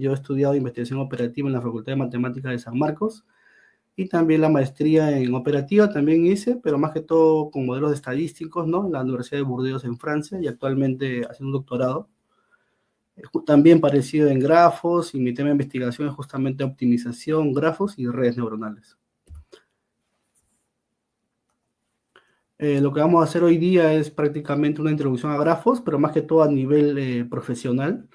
Yo he estudiado investigación operativa en la Facultad de Matemáticas de San Marcos y también la maestría en operativa también hice, pero más que todo con modelos estadísticos, ¿no? En la Universidad de Burdeos en Francia y actualmente haciendo un doctorado. También parecido en grafos y mi tema de investigación es justamente optimización, grafos y redes neuronales. Lo que vamos a hacer hoy día es prácticamente una introducción a grafos, pero más que todo a nivel profesional.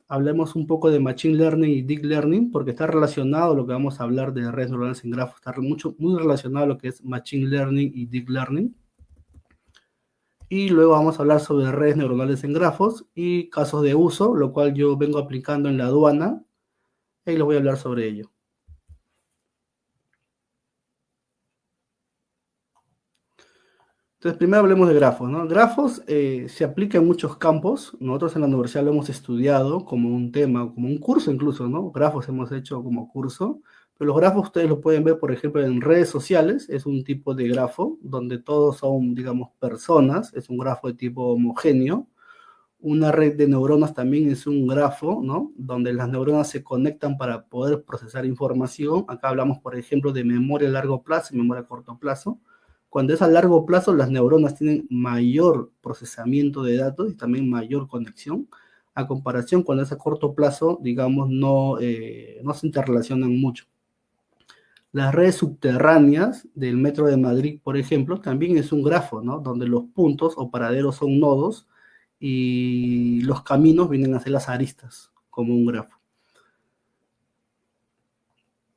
Hablemos un poco de Machine Learning y Deep Learning, porque está relacionado lo que vamos a hablar de redes neuronales en grafos, está muy relacionado a lo que es Machine Learning y Deep Learning. Y luego vamos a hablar sobre redes neuronales en grafos y casos de uso, lo cual yo vengo aplicando en la aduana, y les voy a hablar sobre ello. Entonces, primero hablemos de grafos, ¿no? Grafos se aplica en muchos campos. Nosotros en la universidad lo hemos estudiado como un tema, como un curso incluso, ¿no? Grafos hemos hecho como curso. Pero los grafos ustedes lo pueden ver, por ejemplo, en redes sociales. Es un tipo de grafo donde todos son, digamos, personas. Es un grafo de tipo homogéneo. Una red de neuronas también es un grafo, ¿no? Donde las neuronas se conectan para poder procesar información. Acá hablamos, por ejemplo, de memoria a largo plazo y memoria a corto plazo. Cuando es a largo plazo, las neuronas tienen mayor procesamiento de datos y también mayor conexión, a comparación cuando es a corto plazo, digamos, no se interrelacionan mucho. Las redes subterráneas del Metro de Madrid, por ejemplo, también es un grafo, ¿no? Donde los puntos o paraderos son nodos y los caminos vienen a ser las aristas, como un grafo.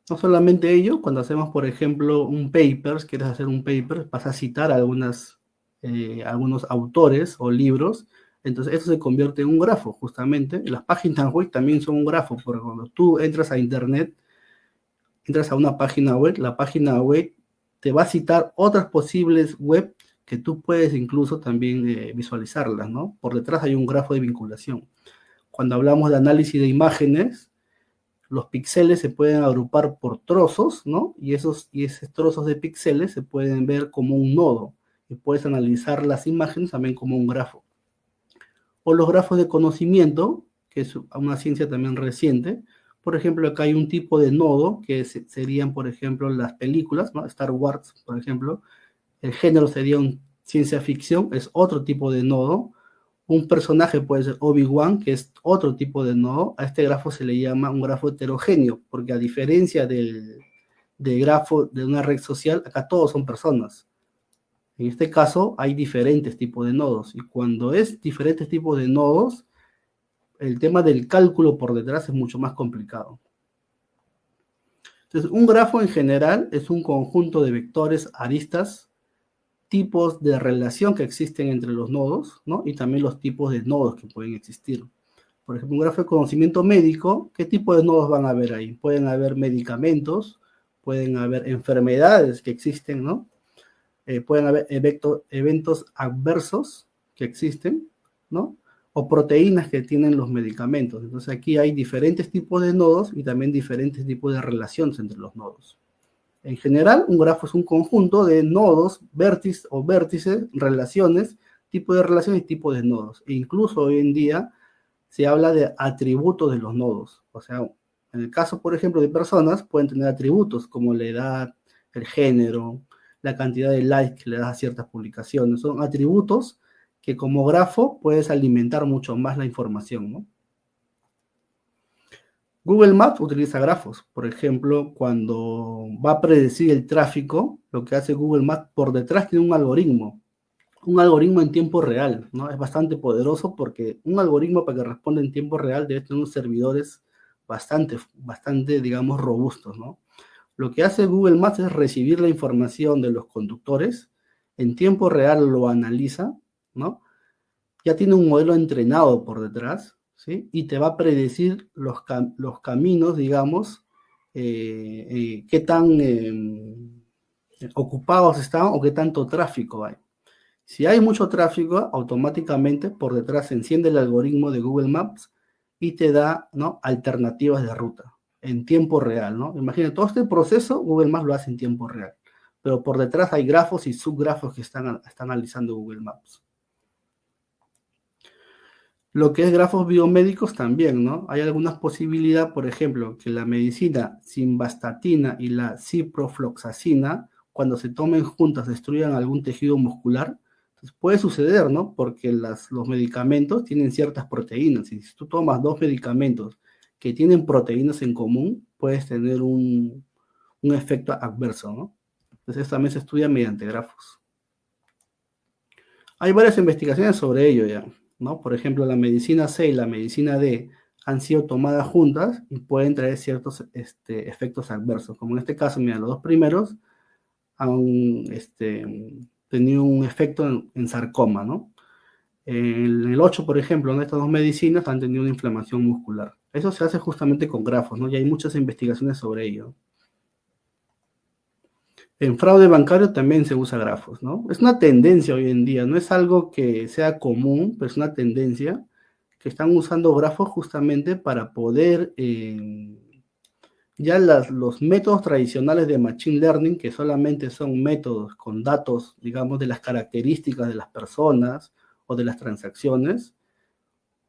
No solamente ello, cuando hacemos, por ejemplo, un paper, quieres hacer un paper, vas a citar algunos autores o libros, entonces eso se convierte en un grafo, justamente. Las páginas web también son un grafo, porque cuando tú entras a internet, entras a una página web, la página web te va a citar otras posibles web que tú puedes incluso también visualizarlas, ¿no? Por detrás hay un grafo de vinculación. Cuando hablamos de análisis de imágenes, los píxeles se pueden agrupar por trozos, ¿no? Y esos trozos de píxeles se pueden ver como un nodo. Y puedes analizar las imágenes también como un grafo. O los grafos de conocimiento, que es una ciencia también reciente. Por ejemplo, acá hay un tipo de nodo, que serían, por ejemplo, las películas, ¿no? Star Wars, por ejemplo. El género sería ciencia ficción, es otro tipo de nodo. Un personaje puede ser Obi-Wan, que es otro tipo de nodo. A este grafo se le llama un grafo heterogéneo, porque a diferencia del grafo de una red social, acá todos son personas. En este caso hay diferentes tipos de nodos, y cuando es diferentes tipos de nodos, el tema del cálculo por detrás es mucho más complicado. Entonces, un grafo en general es un conjunto de vectores, aristas, tipos de relación que existen entre los nodos, ¿no? Y también los tipos de nodos que pueden existir. Por ejemplo, un grafo de conocimiento médico, ¿qué tipo de nodos van a haber ahí? Pueden haber medicamentos, pueden haber enfermedades que existen, ¿no? Pueden haber eventos adversos que existen, ¿no? O proteínas que tienen los medicamentos. Entonces aquí hay diferentes tipos de nodos y también diferentes tipos de relaciones entre los nodos. En general, un grafo es un conjunto de nodos, vértices, relaciones, tipo de relaciones y tipo de nodos. E incluso hoy en día se habla de atributos de los nodos. O sea, en el caso, por ejemplo, de personas, pueden tener atributos como la edad, el género, la cantidad de likes que le das a ciertas publicaciones. Son atributos que como grafo puedes alimentar mucho más la información, ¿no? Google Maps utiliza grafos. Por ejemplo, cuando va a predecir el tráfico, lo que hace Google Maps por detrás tiene un algoritmo en tiempo real, ¿no? Es bastante poderoso porque un algoritmo para que responda en tiempo real debe tener unos servidores bastante, digamos, robustos, ¿no? Lo que hace Google Maps es recibir la información de los conductores, en tiempo real lo analiza, ¿no? Ya tiene un modelo entrenado por detrás, ¿sí? Y te va a predecir los caminos, digamos, qué tan ocupados están o qué tanto tráfico hay. Si hay mucho tráfico, automáticamente por detrás se enciende el algoritmo de Google Maps y te da, ¿no?, alternativas de ruta en tiempo real, ¿no? Imagina, todo este proceso Google Maps lo hace en tiempo real, pero por detrás hay grafos y subgrafos que está analizando Google Maps. Lo que es grafos biomédicos también, ¿no? Hay algunas posibilidades, por ejemplo, que la medicina simvastatina y la ciprofloxacina, cuando se tomen juntas, destruyan algún tejido muscular. Entonces puede suceder, ¿no? Porque los medicamentos tienen ciertas proteínas. Y si tú tomas dos medicamentos que tienen proteínas en común, puedes tener un efecto adverso, ¿no? Entonces esto también se estudia mediante grafos. Hay varias investigaciones sobre ello ya, ¿no? Por ejemplo, la medicina C y la medicina D han sido tomadas juntas y pueden traer ciertos efectos adversos, como en este caso, mira, los dos primeros han tenido un efecto en sarcoma, ¿no? En el 8, por ejemplo, ¿no? Estas dos medicinas han tenido una inflamación muscular. Eso se hace justamente con grafos, ¿no? Y hay muchas investigaciones sobre ello. En fraude bancario también se usa grafos, ¿no? Es una tendencia hoy en día, no es algo que sea común, pero es una tendencia que están usando grafos justamente para poder, ya los métodos tradicionales de Machine Learning, que solamente son métodos con datos, digamos, de las características de las personas o de las transacciones,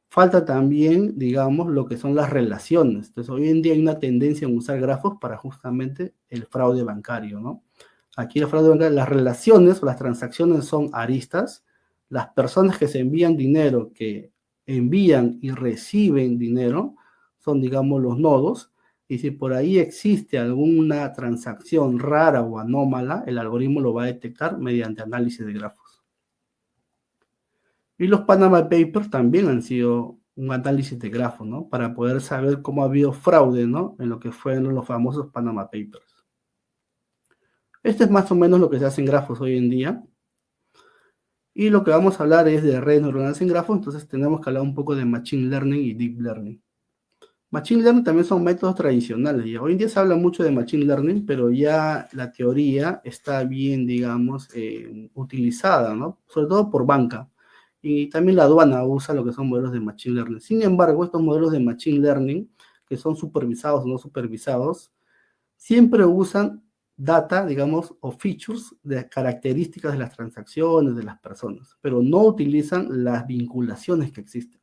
falta también, digamos, lo que son las relaciones. Entonces, hoy en día hay una tendencia en usar grafos para justamente el fraude bancario, ¿no? Aquí el fraude bancario, las relaciones o las transacciones son aristas, las personas que se envían dinero, que envían y reciben dinero, son, digamos, los nodos, y si por ahí existe alguna transacción rara o anómala, el algoritmo lo va a detectar mediante análisis de grafos. Y los Panama Papers también han sido un análisis de grafos, ¿no? Para poder saber cómo ha habido fraude, ¿no? En lo que fueron los famosos Panama Papers. Este es más o menos lo que se hace en grafos hoy en día. Y lo que vamos a hablar es de redes neuronales en grafos, entonces tenemos que hablar un poco de Machine Learning y Deep Learning. Machine Learning también son métodos tradicionales. Y hoy en día se habla mucho de Machine Learning, pero ya la teoría está bien, digamos, utilizada, ¿no? Sobre todo por banca. Y también la aduana usa lo que son modelos de Machine Learning. Sin embargo, estos modelos de Machine Learning, que son supervisados o no supervisados, siempre usan data, digamos, o features de características de las transacciones, de las personas, pero no utilizan las vinculaciones que existen.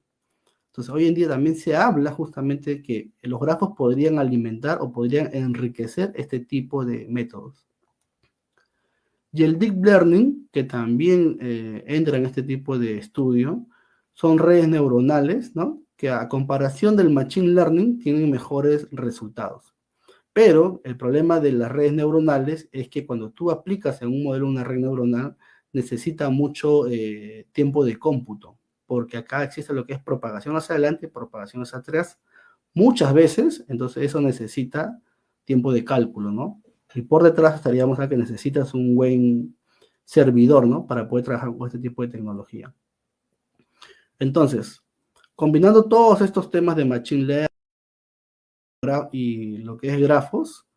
Entonces, hoy en día también se habla justamente que los grafos podrían alimentar o podrían enriquecer este tipo de métodos. Y el Deep Learning, que también entra en este tipo de estudio, son redes neuronales, ¿no? Que a comparación del Machine Learning tienen mejores resultados. Pero el problema de las redes neuronales es que cuando tú aplicas en un modelo una red neuronal, necesita mucho tiempo de cómputo, porque acá existe lo que es propagación hacia adelante y propagación hacia atrás. Muchas veces, entonces eso necesita tiempo de cálculo, ¿no? Y por detrás estaríamos a que necesitas un buen servidor, ¿no? Para poder trabajar con este tipo de tecnología. Entonces, combinando todos estos temas de Machine Learning y lo que es grafos,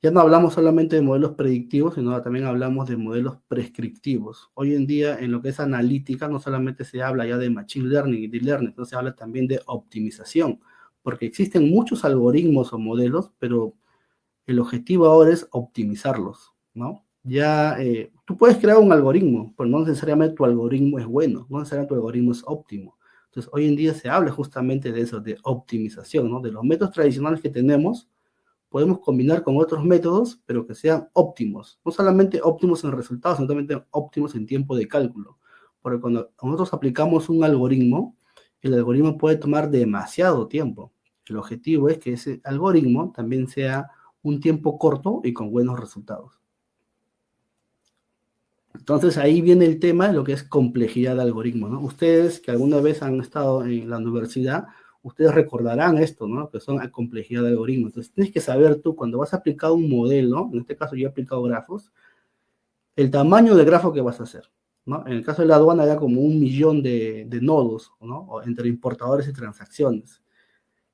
ya no hablamos solamente de modelos predictivos, sino también hablamos de modelos prescriptivos. Hoy en día, en lo que es analítica, no solamente se habla ya de Machine Learning y Deep Learning, sino se habla también de optimización, porque existen muchos algoritmos o modelos, pero el objetivo ahora es optimizarlos, ¿no? Ya tú puedes crear un algoritmo, pero no necesariamente tu algoritmo es bueno, no necesariamente tu algoritmo es óptimo. Entonces, hoy en día se habla justamente de eso, de optimización, ¿no? De los métodos tradicionales que tenemos, podemos combinar con otros métodos, pero que sean óptimos. No solamente óptimos en resultados, sino también óptimos en tiempo de cálculo. Porque cuando nosotros aplicamos un algoritmo, el algoritmo puede tomar demasiado tiempo. El objetivo es que ese algoritmo también sea un tiempo corto y con buenos resultados. Entonces ahí viene el tema de lo que es complejidad de algoritmos, ¿no? Ustedes que alguna vez han estado en la universidad, ustedes recordarán esto, ¿no? Que son la complejidad de algoritmos. Entonces tienes que saber tú, cuando vas a aplicar un modelo, en este caso yo he aplicado grafos, el tamaño de grafo que vas a hacer, ¿no? En el caso de la aduana era como 1 millón de nodos, ¿no? Entre importadores y transacciones.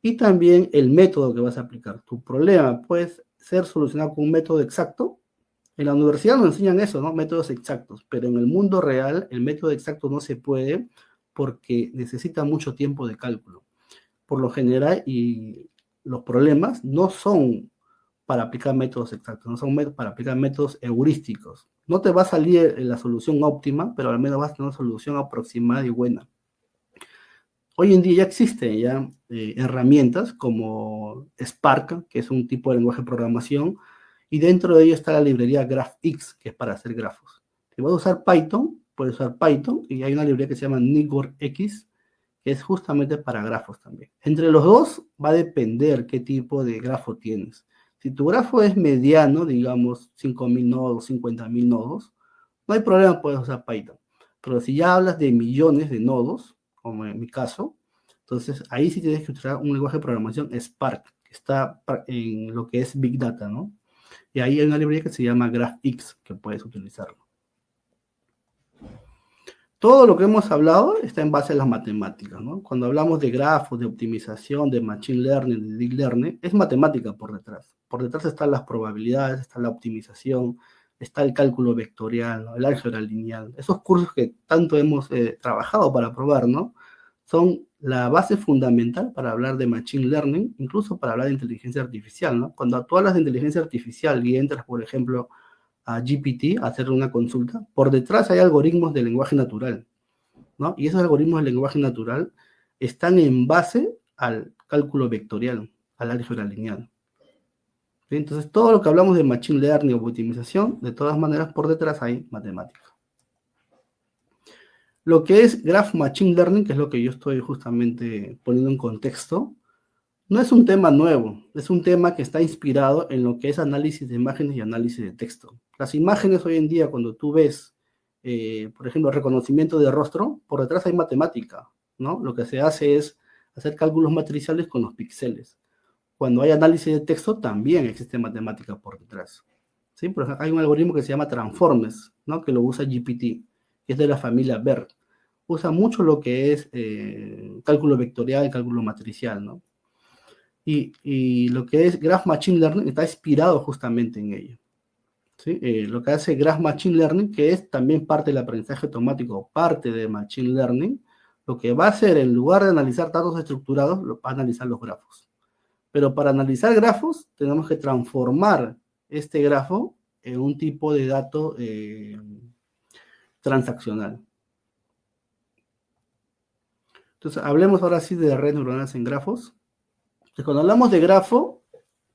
Y también el método que vas a aplicar. Tu problema puede ser solucionado con un método exacto. En la universidad nos enseñan eso, ¿no? Métodos exactos, pero en el mundo real el método exacto no se puede porque necesita mucho tiempo de cálculo. Por lo general, y los problemas no son para aplicar métodos exactos, no son para aplicar métodos heurísticos. No te va a salir la solución óptima, pero al menos vas a tener una solución aproximada y buena. Hoy en día ya existen ya herramientas como Spark, que es un tipo de lenguaje de programación, y dentro de ello está la librería GraphX, que es para hacer grafos. Si vas a usar Python, puedes usar Python, y hay una librería que se llama NetworkX, que es justamente para grafos también. Entre los dos va a depender qué tipo de grafo tienes. Si tu grafo es mediano, digamos 5.000 nodos, 50.000 nodos, no hay problema, puedes usar Python. Pero si ya hablas de millones de nodos, como en mi caso, entonces ahí sí tienes que utilizar un lenguaje de programación Spark, que está en lo que es Big Data, ¿no? Y ahí hay una librería que se llama GraphX, que puedes utilizarlo. Todo lo que hemos hablado está en base a las matemáticas, ¿no? Cuando hablamos de grafos, de optimización, de machine learning, de deep learning, es matemática por detrás. Por detrás están las probabilidades, está la optimización, está el cálculo vectorial, ¿no? El álgebra lineal. Esos cursos que tanto hemos trabajado para probar, ¿no? Son la base fundamental para hablar de machine learning, incluso para hablar de inteligencia artificial, ¿no? Cuando tú hablas de inteligencia artificial y entras, por ejemplo, a GPT a hacer una consulta, por detrás hay algoritmos de lenguaje natural, ¿no? Y esos algoritmos de lenguaje natural están en base al cálculo vectorial, al álgebra lineal. ¿Sí? Entonces, todo lo que hablamos de machine learning o optimización, de todas maneras, por detrás hay matemáticas. Lo que es Graph Machine Learning, que es lo que yo estoy justamente poniendo en contexto, no es un tema nuevo, es un tema que está inspirado en lo que es análisis de imágenes y análisis de texto. Las imágenes hoy en día, cuando tú ves, por ejemplo, reconocimiento de rostro, por detrás hay matemática, ¿no? Lo que se hace es hacer cálculos matriciales con los píxeles. Cuando hay análisis de texto, también existe matemática por detrás. ¿Sí? Por ejemplo, hay un algoritmo que se llama Transformers, ¿no? Que lo usa GPT, que es de la familia BERT. Usa mucho lo que es cálculo vectorial y cálculo matricial, ¿no? Y lo que es Graph Machine Learning está inspirado justamente en ello. ¿Sí? Lo que hace Graph Machine Learning, que es también parte del aprendizaje automático, parte de Machine Learning, lo que va a hacer, en lugar de analizar datos estructurados, va a analizar los grafos. Pero para analizar grafos, tenemos que transformar este grafo en un tipo de dato transaccional. Entonces, hablemos ahora sí de redes neuronales en grafos. Entonces, cuando hablamos de grafo,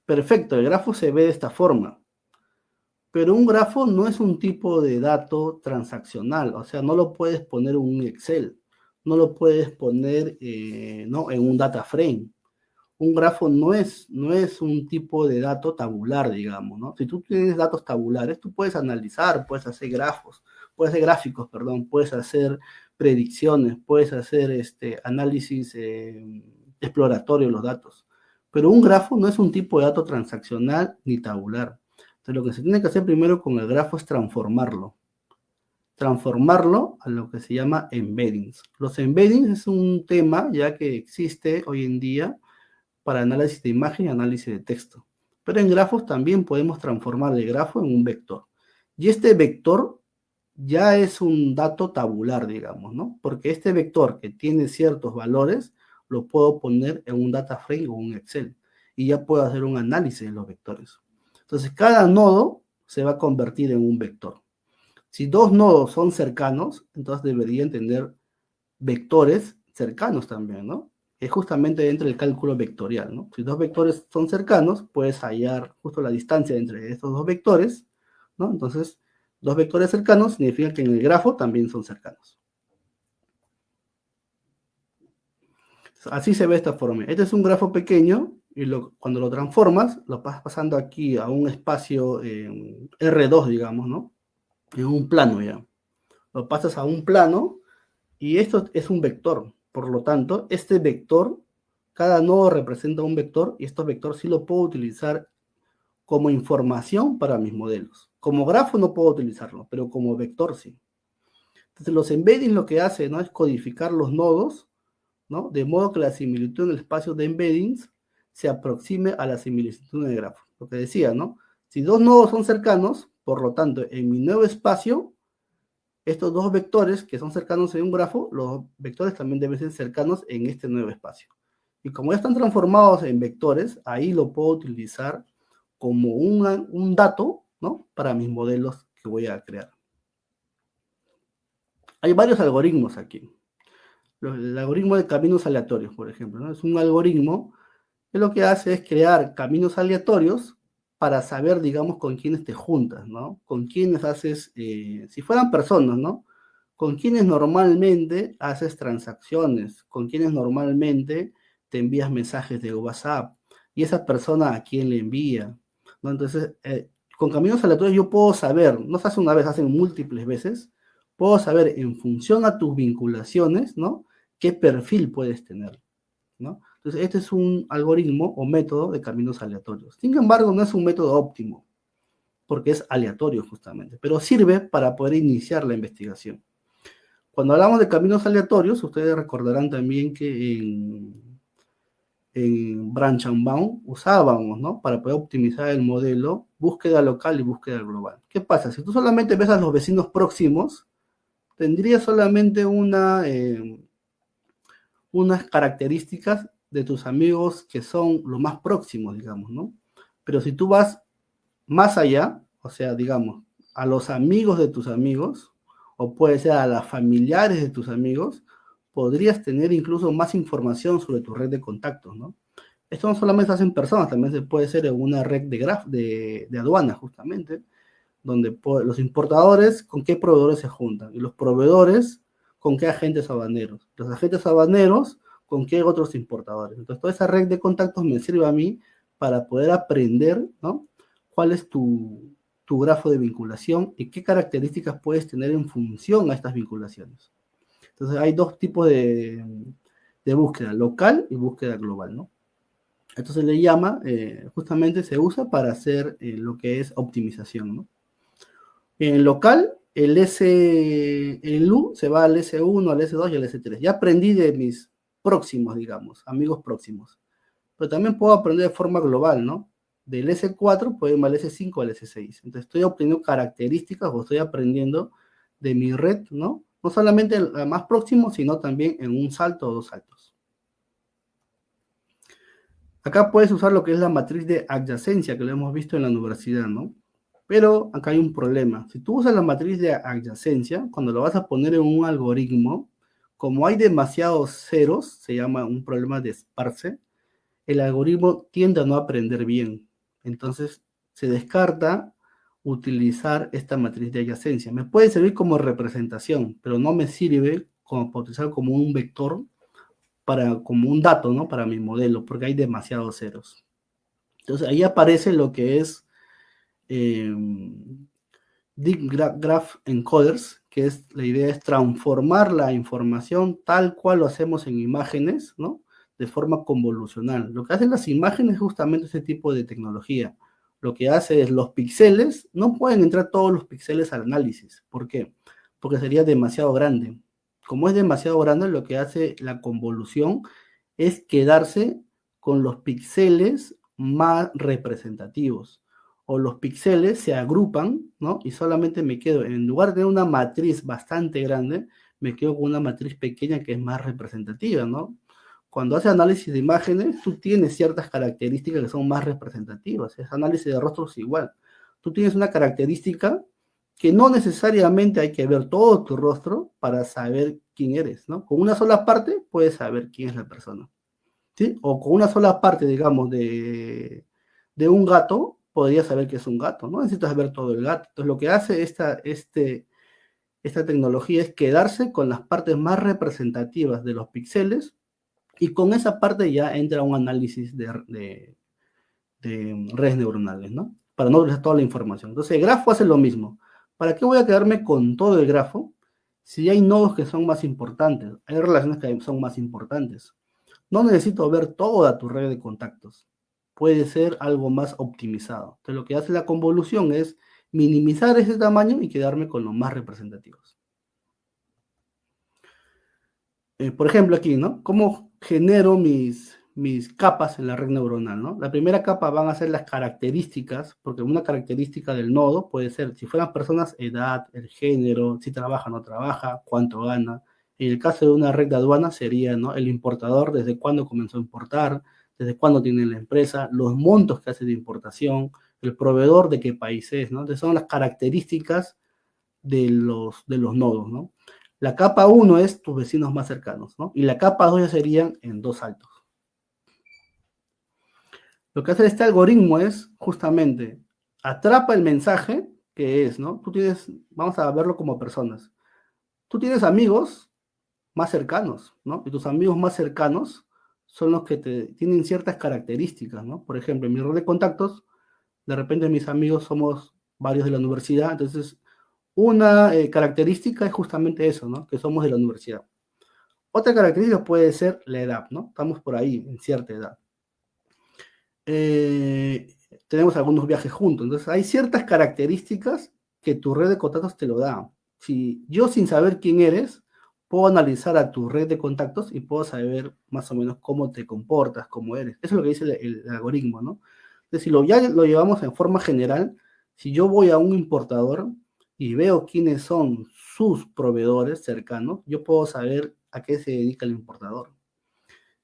perfecto, el grafo se ve de esta forma. Pero un grafo no es un tipo de dato transaccional, o sea, no lo puedes poner en un Excel, no lo puedes poner ¿no? en un data frame. Un grafo no es un tipo de dato tabular, digamos, ¿no? Si tú tienes datos tabulares, tú puedes analizar, puedes hacer grafos, puedes hacer gráficos, perdón, puedes hacer predicciones, puedes hacer análisis exploratorio de los datos. Pero un grafo no es un tipo de dato transaccional ni tabular. Entonces, lo que se tiene que hacer primero con el grafo es transformarlo a lo que se llama embeddings. Los embeddings es un tema ya que existe hoy en día para análisis de imagen y análisis de texto. Pero en grafos también podemos transformar el grafo en un vector. Y este vector ya es un dato tabular, digamos, ¿no? Porque este vector que tiene ciertos valores, lo puedo poner en un data frame o un Excel. Y ya puedo hacer un análisis de los vectores. Entonces, cada nodo se va a convertir en un vector. Si dos nodos son cercanos, entonces deberían tener vectores cercanos también, ¿no? Es justamente dentro del cálculo vectorial, ¿no? Si dos vectores son cercanos, puedes hallar justo la distancia entre estos dos vectores, ¿no? Entonces, dos vectores cercanos significa que en el grafo también son cercanos. Así se ve esta forma. Este es un grafo pequeño y cuando lo transformas, lo vas pasando aquí a un espacio R2, digamos, ¿no? En un plano ya. Lo pasas a un plano y esto es un vector. Por lo tanto, este vector, cada nodo representa un vector y estos vectores sí lo puedo utilizar como información para mis modelos. Como grafo no puedo utilizarlo, pero como vector sí. Entonces los embeddings lo que hace, ¿no? Es codificar los nodos, ¿no? De modo que la similitud en el espacio de embeddings se aproxime a la similitud en el grafo. Lo que decía, ¿no? Si dos nodos son cercanos, por lo tanto, en mi nuevo espacio, estos dos vectores que son cercanos en un grafo, los vectores también deben ser cercanos en este nuevo espacio. Y como ya están transformados en vectores, ahí lo puedo utilizar como un dato, ¿no? Para mis modelos que voy a crear. Hay varios algoritmos aquí. El algoritmo de caminos aleatorios, por ejemplo, ¿no? Es un algoritmo que lo que hace es crear caminos aleatorios para saber, digamos, con quiénes te juntas, ¿no? Con quiénes haces, si fueran personas, ¿no? Con quiénes normalmente haces transacciones, con quiénes normalmente te envías mensajes de WhatsApp, y esa persona a quién le envía, ¿no? Entonces, con caminos aleatorios yo puedo saber, no se hace una vez, hacen múltiples veces, puedo saber en función a tus vinculaciones, ¿no? ¿Qué perfil puedes tener? ¿No? Entonces, este es un algoritmo o método de caminos aleatorios. Sin embargo, no es un método óptimo, porque es aleatorio justamente, pero sirve para poder iniciar la investigación. Cuando hablamos de caminos aleatorios, ustedes recordarán también que en Branch and Bound usábamos, ¿no? Para poder optimizar el modelo, búsqueda local y búsqueda global. ¿Qué pasa? Si tú solamente ves a los vecinos próximos, tendrías solamente unas características de tus amigos que son los más próximos, digamos, ¿no? Pero si tú vas más allá, o sea, digamos, a los amigos de tus amigos, o puede ser a las familiares de tus amigos, podrías tener incluso más información sobre tu red de contactos, ¿no? Esto no solamente se hace en personas, también se puede hacer en una red de aduanas, justamente, donde los importadores con qué proveedores se juntan y los proveedores con qué agentes aduaneros, los agentes aduaneros con qué otros importadores. Entonces, toda esa red de contactos me sirve a mí para poder aprender, ¿no? Cuál es tu grafo de vinculación y qué características puedes tener en función a estas vinculaciones. Entonces, hay dos tipos de búsqueda, local y búsqueda global, ¿no? Entonces le llama, justamente se usa para hacer lo que es optimización, ¿no? En local, el U se va al S1, al S2 y al S3. Ya aprendí de mis próximos, digamos, amigos próximos. Pero también puedo aprender de forma global, ¿no? Del S4 puedo irme al S5 al S6. Entonces estoy obteniendo características o estoy aprendiendo de mi red, ¿no? No solamente el más próximo, sino también en un salto o dos saltos. Acá puedes usar lo que es la matriz de adyacencia, que lo hemos visto en la universidad, ¿no? Pero acá hay un problema. Si tú usas la matriz de adyacencia, cuando lo vas a poner en un algoritmo, como hay demasiados ceros, se llama un problema de esparce, el algoritmo tiende a no aprender bien. Entonces, se descarta utilizar esta matriz de adyacencia. Me puede servir como representación, pero no me sirve como para utilizar como un vector, como un dato, ¿no? Para mi modelo, porque hay demasiados ceros. Entonces, ahí aparece lo que es eh, Deep Graph Encoders, que es la idea es transformar la información tal cual lo hacemos en imágenes, ¿no? De forma convolucional. Lo que hacen las imágenes es justamente ese tipo de tecnología. Lo que hace es los píxeles, no pueden entrar todos los píxeles al análisis. ¿Por qué? Porque sería demasiado grande. Como es demasiado grande, lo que hace la convolución es quedarse con los píxeles más representativos o los píxeles se agrupan, ¿no? Y solamente me quedo, en lugar de una matriz bastante grande, me quedo con una matriz pequeña que es más representativa, ¿no? Cuando haces análisis de imágenes, tú tienes ciertas características que son más representativas. Es análisis de rostros igual. Tú tienes una característica que no necesariamente hay que ver todo tu rostro para saber quién eres, ¿no? Con una sola parte puedes saber quién es la persona, ¿sí? O con una sola parte, digamos, de un gato, podrías saber que es un gato, no necesitas ver todo el gato. Entonces, lo que hace esta tecnología es quedarse con las partes más representativas de los píxeles y con esa parte ya entra un análisis de redes neuronales, ¿no? Para no utilizar toda la información. Entonces, el grafo hace lo mismo. ¿Para qué voy a quedarme con todo el grafo si hay nodos que son más importantes? Hay relaciones que son más importantes. No necesito ver toda tu red de contactos. Puede ser algo más optimizado. Entonces, lo que hace la convolución es minimizar ese tamaño y quedarme con los más representativos. Por ejemplo, aquí, ¿no? ¿Cómo genero mis capas en la red neuronal, ¿no? La primera capa van a ser las características, porque una característica del nodo puede ser, si fueran personas, edad, el género, si trabaja o no trabaja, cuánto gana. En el caso de una red de aduana sería, ¿no? El importador, desde cuándo comenzó a importar, desde cuándo tiene la empresa, los montos que hace de importación, el proveedor de qué país es, ¿no? Entonces son las características de los nodos, ¿no? La capa uno es tus vecinos más cercanos, ¿no? Y la capa 2 ya serían en dos saltos. Lo que hace este algoritmo es justamente atrapa el mensaje que es, ¿no? Tú tienes, vamos a verlo como personas. Tú tienes amigos más cercanos, ¿no? Y tus amigos más cercanos son los que tienen ciertas características, ¿no? Por ejemplo, en mi red de contactos, de repente mis amigos somos varios de la universidad, entonces una característica es justamente eso, ¿no? Que somos de la universidad. Otra característica puede ser la edad, ¿no? Estamos por ahí, en cierta edad. Eh, Tenemos algunos viajes juntos, entonces hay ciertas características que tu red de contactos te lo da. Si yo sin saber quién eres, puedo analizar a tu red de contactos y puedo saber más o menos cómo te comportas, cómo eres. Eso es lo que dice el algoritmo, ¿no? Entonces, si ya lo llevamos en forma general, si yo voy a un importador y veo quiénes son sus proveedores cercanos, yo puedo saber a qué se dedica el importador.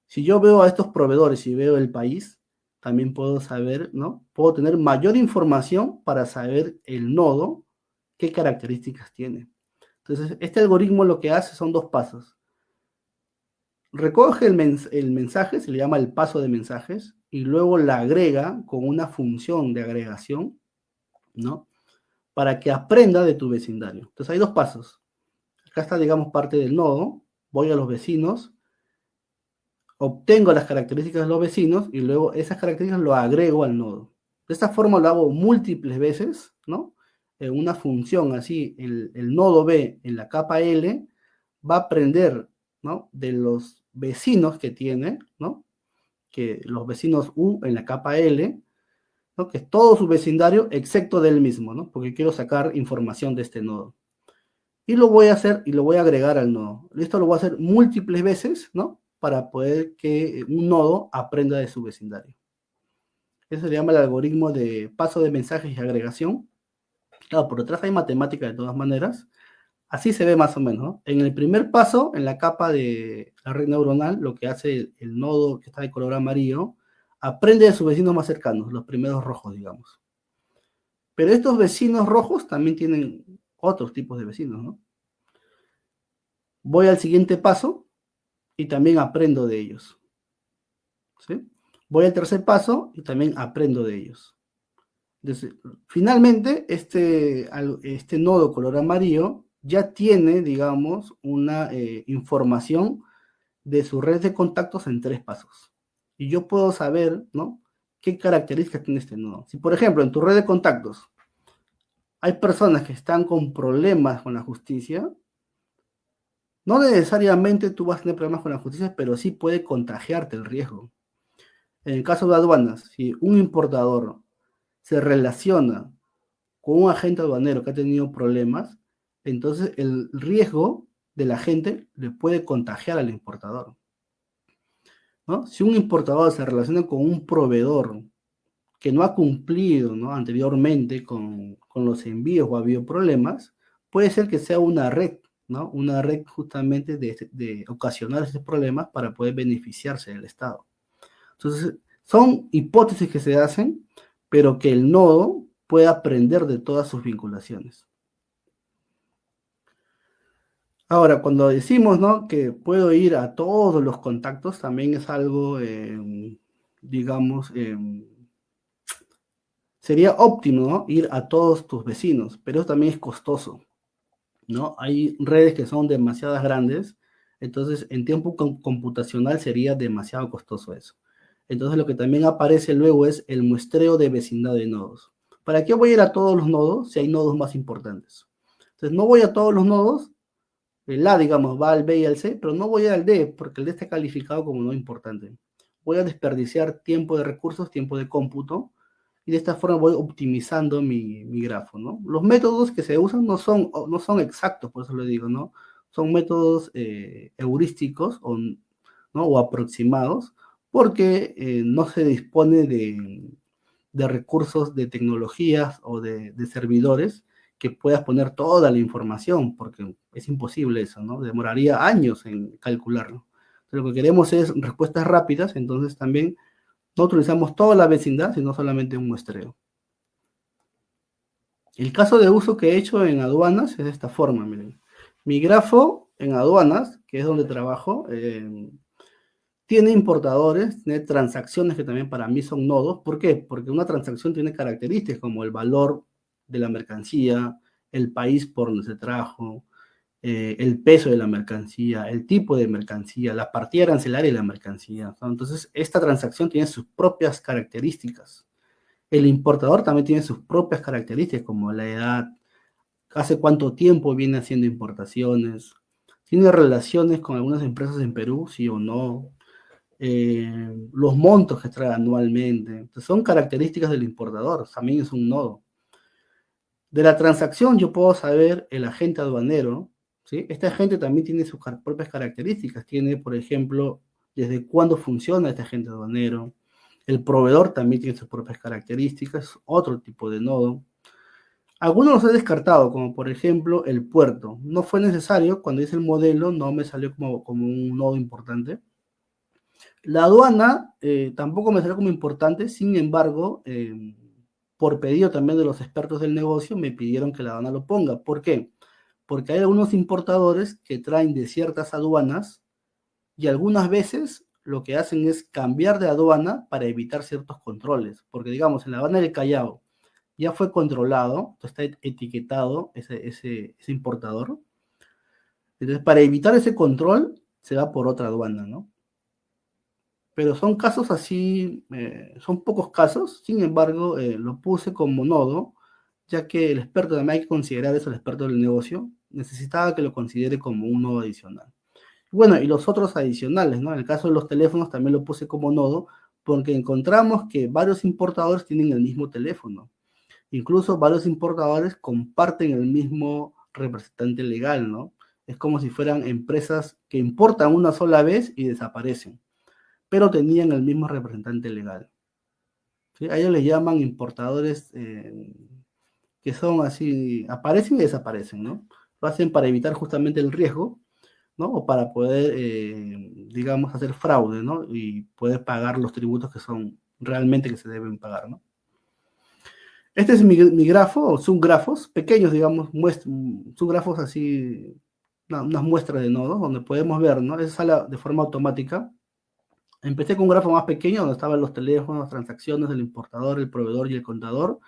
Si yo veo a estos proveedores y veo el país, también puedo saber, ¿no? Puedo tener mayor información para saber el nodo, qué características tiene. Entonces, este algoritmo lo que hace son dos pasos. Recoge el mensaje, se le llama el paso de mensajes, y luego la agrega con una función de agregación, ¿no? Para que aprenda de tu vecindario. Entonces, hay dos pasos. Acá está, digamos, parte del nodo. Voy a los vecinos, obtengo las características de los vecinos y luego esas características lo agrego al nodo. De esta forma lo hago múltiples veces, ¿no? En una función así, el nodo B en la capa L va a aprender, ¿no? De los vecinos que tiene, ¿no? Que los vecinos U en la capa L, ¿no? Que es todo su vecindario excepto del mismo, ¿no? Porque quiero sacar información de este nodo. Y lo voy a hacer y lo voy a agregar al nodo. Esto lo voy a hacer múltiples veces, ¿no? Para poder que un nodo aprenda de su vecindario. Eso se llama el algoritmo de paso de mensajes y agregación. Claro, por detrás hay matemática de todas maneras. Así se ve más o menos, ¿no? En el primer paso, en la capa de la red neuronal, lo que hace el nodo que está de color amarillo, aprende de sus vecinos más cercanos, los primeros rojos, digamos. Pero estos vecinos rojos también tienen otros tipos de vecinos, ¿no? Voy al siguiente paso y también aprendo de ellos. ¿Sí? Voy al tercer paso y también aprendo de ellos. Entonces, finalmente, este nodo color amarillo ya tiene, digamos, una información de su red de contactos en tres pasos. Y yo puedo saber, ¿no? ¿Qué características tiene este nodo? Si, por ejemplo, en tu red de contactos hay personas que están con problemas con la justicia, no necesariamente tú vas a tener problemas con la justicia, pero sí puede contagiarte el riesgo. En el caso de aduanas, si un importador se relaciona con un agente aduanero que ha tenido problemas, entonces el riesgo de la gente le puede contagiar al importador, ¿no? Si un importador se relaciona con un proveedor que no ha cumplido, ¿no? Anteriormente con los envíos o ha habido problemas, puede ser que sea una red, ¿no? Una red justamente de ocasionar esos problemas para poder beneficiarse del Estado. Entonces, son hipótesis que se hacen, pero que el nodo puede aprender de todas sus vinculaciones. Ahora, cuando decimos, ¿no? Que puedo ir a todos los contactos, también es algo, digamos, sería óptimo, ¿no? Ir a todos tus vecinos, pero eso también es costoso, ¿no? Hay redes que son demasiadas grandes, entonces en tiempo computacional sería demasiado costoso eso. Entonces lo que también aparece luego es el muestreo de vecindad de nodos. ¿Para qué voy a ir a todos los nodos si hay nodos más importantes? Entonces no voy a todos los nodos, el A, digamos, va al B y al C, pero no voy al D porque el D está calificado como no importante. Voy a desperdiciar tiempo de recursos, tiempo de cómputo, y de esta forma voy optimizando mi grafo, ¿no? Los métodos que se usan no son exactos, por eso lo digo, ¿no? Son métodos heurísticos ¿no? O aproximados, porque no se dispone de recursos, de tecnologías o de servidores que puedas poner toda la información, porque es imposible eso, ¿no? Demoraría años en calcularlo. Entonces, lo que queremos es respuestas rápidas, entonces también no utilizamos toda la vecindad, sino solamente un muestreo. El caso de uso que he hecho en aduanas es de esta forma, miren. Mi grafo en aduanas, que es donde trabajo, tiene importadores, tiene transacciones que también para mí son nodos. ¿Por qué? Porque una transacción tiene características como el valor de la mercancía, el país por donde se trajo, el peso de la mercancía, el tipo de mercancía, la partida arancelaria de la mercancía, ¿no? Entonces, esta transacción tiene sus propias características. El importador también tiene sus propias características, como la edad, hace cuánto tiempo viene haciendo importaciones, tiene relaciones con algunas empresas en Perú, sí o no, los montos que trae anualmente. Entonces, son características del importador, también es un nodo. De la transacción yo puedo saber el agente aduanero, ¿sí? Este agente también tiene sus propias características. Tiene, por ejemplo, desde cuándo funciona este agente aduanero. El proveedor también tiene sus propias características, otro tipo de nodo. Algunos los he descartado, como por ejemplo el puerto. No fue necesario, cuando hice el modelo no me salió como un nodo importante. La aduana tampoco me salió como importante, sin embargo, por pedido también de los expertos del negocio, me pidieron que la aduana lo ponga. ¿Por qué? Porque hay algunos importadores que traen de ciertas aduanas y algunas veces lo que hacen es cambiar de aduana para evitar ciertos controles. Porque digamos, en la aduana del Callao ya fue controlado, está etiquetado ese importador. Entonces, para evitar ese control, se va por otra aduana, ¿no? Pero son casos así, son pocos casos, sin embargo, lo puse como nodo, ya que el experto, también hay que considerar eso, el experto del negocio, necesitaba que lo considere como un nodo adicional. Bueno, y los otros adicionales, ¿no? En el caso de los teléfonos también lo puse como nodo, porque encontramos que varios importadores tienen el mismo teléfono. Incluso varios importadores comparten el mismo representante legal, ¿no? Es como si fueran empresas que importan una sola vez y desaparecen, pero tenían el mismo representante legal. ¿Sí? A ellos les llaman importadores que son así, aparecen y desaparecen, ¿no? Lo hacen para evitar justamente el riesgo, ¿no? O para poder, digamos, hacer fraude, ¿no? Y poder pagar los tributos que son realmente que se deben pagar, ¿no? Este es mi grafo, son grafos pequeños, digamos, son grafos así, unas muestras de nodos, donde podemos ver, ¿no? Eso sale de forma automática. Empecé con un grafo más pequeño, donde estaban los teléfonos, las transacciones, el importador, el proveedor y el contador.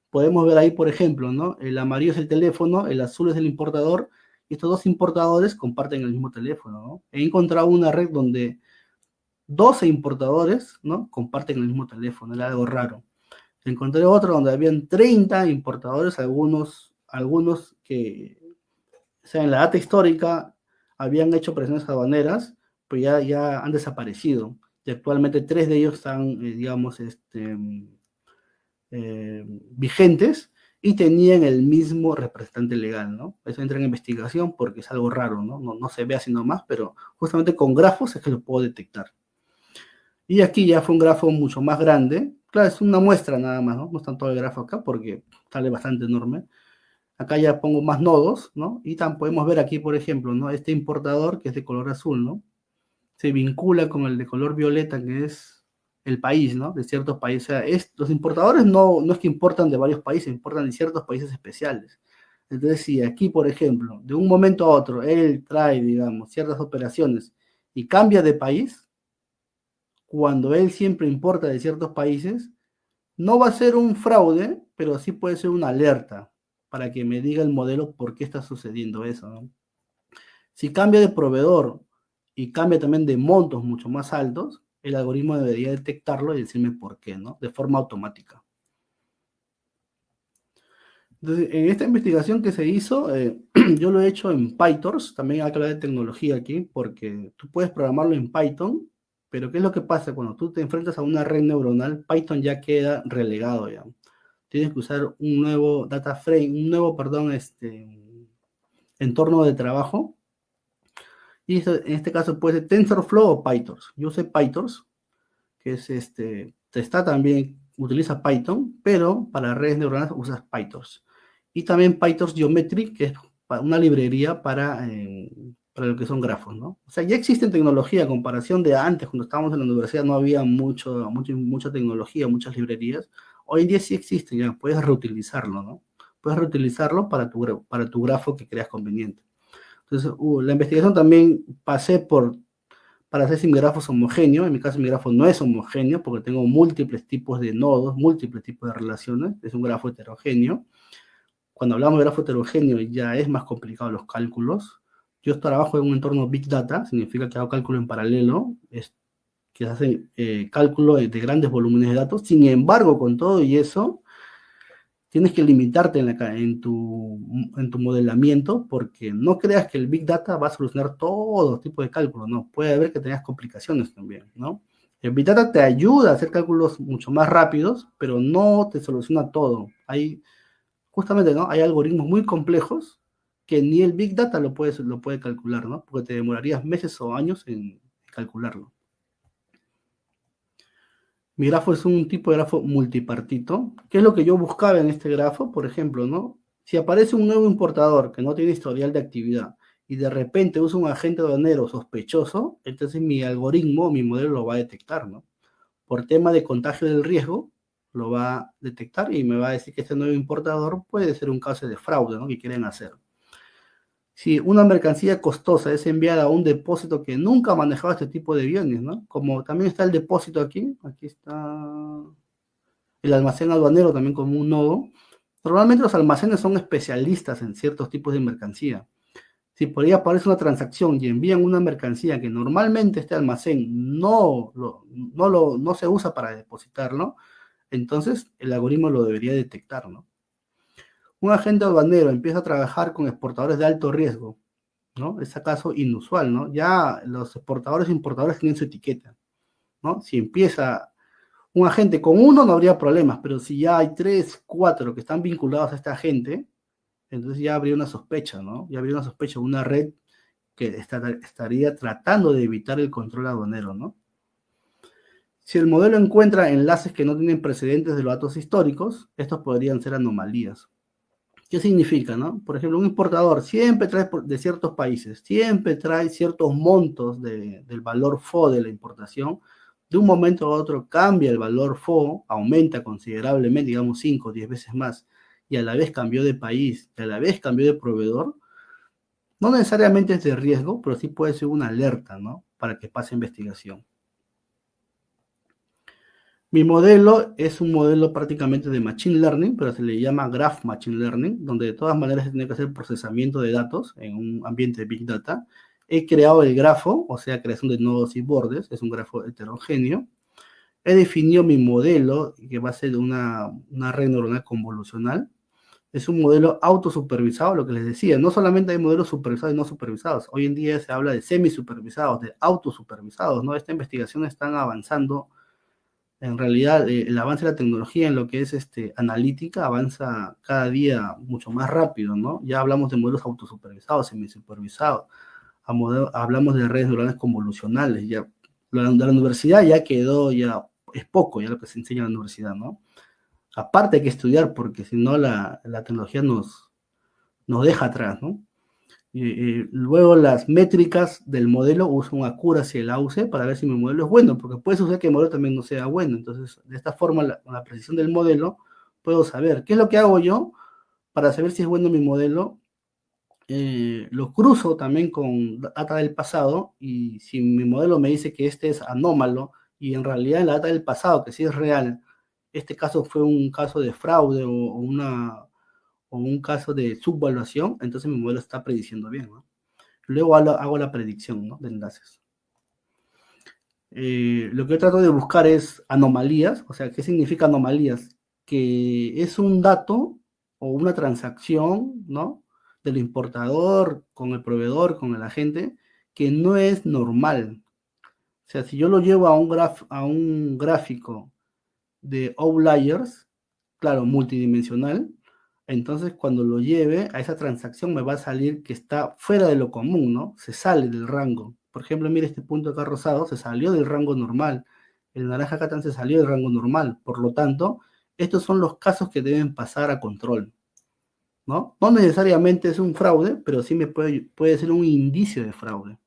Podemos ver ahí, por ejemplo, ¿no? El amarillo es el teléfono, el azul es el importador, y estos dos importadores comparten el mismo teléfono, ¿no? He encontrado una red donde 12 importadores, ¿no? Comparten el mismo teléfono, era algo raro. Encontré otro donde habían 30 importadores, algunos que, o sea, en la data histórica habían hecho presiones aduaneras, pues ya han desaparecido. Y actualmente 3 de ellos están, digamos, vigentes y tenían el mismo representante legal, ¿no? Eso entra en investigación porque es algo raro, ¿no? No se ve así nomás, pero justamente con grafos es que lo puedo detectar. Y aquí ya fue un grafo mucho más grande. Claro, es una muestra nada más, ¿no? No está todo el grafo acá porque sale bastante enorme. Acá ya pongo más nodos, ¿no? Y también podemos ver aquí, por ejemplo, ¿no? Este importador que es de color azul, ¿no? Se vincula con el de color violeta, que es el país, ¿no? De ciertos países. O sea, los importadores no es que importan de varios países, importan de ciertos países especiales. Entonces, si aquí, por ejemplo, de un momento a otro, él trae, digamos, ciertas operaciones y cambia de país, cuando él siempre importa de ciertos países, no va a ser un fraude, pero sí puede ser una alerta para que me diga el modelo por qué está sucediendo eso, ¿no? Si cambia de proveedor y cambia también de montos mucho más altos, el algoritmo debería detectarlo y decirme por qué, ¿no? De forma automática. Entonces, en esta investigación que se hizo, yo lo he hecho en PyTorch, también hay que hablar de tecnología aquí, porque tú puedes programarlo en Python, pero ¿qué es lo que pasa? Cuando tú te enfrentas a una red neuronal, Python ya queda relegado ya. Tienes que usar un nuevo data frame, perdón, entorno de trabajo. Y en este caso puede ser TensorFlow o PyTorch. Yo usé PyTorch, que es está también, utiliza Python, pero para redes neuronales usas PyTorch. Y también PyTorch Geometry, que es una librería para lo que son grafos, ¿no? O sea, ya existe tecnología, a comparación de antes, cuando estábamos en la universidad no había mucha tecnología, muchas librerías. Hoy en día sí existe, ya puedes reutilizarlo, ¿no? Puedes reutilizarlo para tu grafo que creas conveniente. Entonces, la investigación también pasé para hacer si mi grafo es homogéneo. En mi caso, mi grafo no es homogéneo porque tengo múltiples tipos de nodos, múltiples tipos de relaciones. Es un grafo heterogéneo. Cuando hablamos de grafo heterogéneo ya es más complicado los cálculos. Yo trabajo en un entorno Big Data, significa que hago cálculo en paralelo, que se hace cálculo de grandes volúmenes de datos. Sin embargo, con todo y eso, tienes que limitarte en tu modelamiento, porque no creas que el Big Data va a solucionar todo tipo de cálculos, ¿no? Puede haber que tengas complicaciones también, ¿no? El Big Data te ayuda a hacer cálculos mucho más rápidos, pero no te soluciona todo. Justamente, ¿no? Hay algoritmos muy complejos que ni el Big Data lo puede calcular, ¿no? Porque te demorarías meses o años en calcularlo. Mi grafo es un tipo de grafo multipartito. ¿Qué es lo que yo buscaba en este grafo? Por ejemplo, ¿no? Si aparece un nuevo importador que no tiene historial de actividad y de repente usa un agente aduanero sospechoso, entonces mi algoritmo, mi modelo lo va a detectar, ¿no? Por tema de contagio del riesgo, lo va a detectar y me va a decir que este nuevo importador puede ser un caso de fraude, ¿no? Que quieren hacer. Si una mercancía costosa es enviada a un depósito que nunca ha manejado este tipo de bienes, ¿no? Como también está el depósito aquí está el almacén aduanero también como un nodo. Normalmente los almacenes son especialistas en ciertos tipos de mercancía. Si por ahí aparece una transacción y envían una mercancía que normalmente este almacén no se usa para depositarlo, entonces el algoritmo lo debería detectar, ¿no? Un agente aduanero empieza a trabajar con exportadores de alto riesgo, ¿no? Es acaso inusual, ¿no? Ya los exportadores e importadores tienen su etiqueta, ¿no? Si empieza un agente con uno no habría problemas, pero si ya hay 3, 4 que están vinculados a este agente, entonces ya habría una sospecha, ¿no? Ya habría una sospecha, una red que estaría tratando de evitar el control aduanero, ¿no? Si el modelo encuentra enlaces que no tienen precedentes de los datos históricos, estos podrían ser anomalías. ¿Qué significa, no? Por ejemplo, un importador siempre trae de ciertos países, siempre trae ciertos montos del valor FO de la importación. De un momento a otro cambia el valor FO, aumenta considerablemente, digamos 5 o 10 veces más, y a la vez cambió de país, y a la vez cambió de proveedor. No necesariamente es de riesgo, pero sí puede ser una alerta, ¿no? Para que pase investigación. Mi modelo es un modelo prácticamente de Machine Learning, pero se le llama Graph Machine Learning, donde de todas maneras se tiene que hacer procesamiento de datos en un ambiente de Big Data. He creado el grafo, o sea, creación de nodos y bordes, es un grafo heterogéneo. He definido mi modelo, que va a ser una red neuronal convolucional. Es un modelo autosupervisado, lo que les decía. No solamente hay modelos supervisados y no supervisados. Hoy en día se habla de semisupervisados, de autosupervisados, ¿no? Esta investigación está avanzando. En realidad, el avance de la tecnología en lo que es analítica avanza cada día mucho más rápido, ¿no? Ya hablamos de modelos autosupervisados, semisupervisados, hablamos de redes neuronales convolucionales, ya la universidad ya quedó, ya es poco ya lo que se enseña en la universidad, ¿no? Aparte hay que estudiar porque si no la tecnología nos deja atrás, ¿no? Luego las métricas del modelo uso un accuracy y el AUC para ver si mi modelo es bueno, porque puede suceder que el modelo también no sea bueno. Entonces, de esta forma, con la precisión del modelo, puedo saber qué es lo que hago yo para saber si es bueno mi modelo. Lo cruzo también con data del pasado y si mi modelo me dice que este es anómalo y en realidad en la data del pasado, que sí es real, este caso fue un caso de fraude o un caso de subvaluación, entonces mi modelo está prediciendo bien, ¿no? Luego hago la predicción, ¿no? De enlaces. Lo que yo trato de buscar es anomalías, o sea, ¿qué significa anomalías? Que es un dato o una transacción, ¿no? Del importador con el proveedor, con el agente, que no es normal. O sea, si yo lo llevo a un gráfico de outliers, claro, multidimensional, entonces cuando lo lleve a esa transacción me va a salir que está fuera de lo común, ¿no? Se sale del rango. Por ejemplo, mire este punto acá rosado, se salió del rango normal. El naranja acá también se salió del rango normal. Por lo tanto, estos son los casos que deben pasar a control, ¿no? No necesariamente es un fraude, pero sí puede ser un indicio de fraude.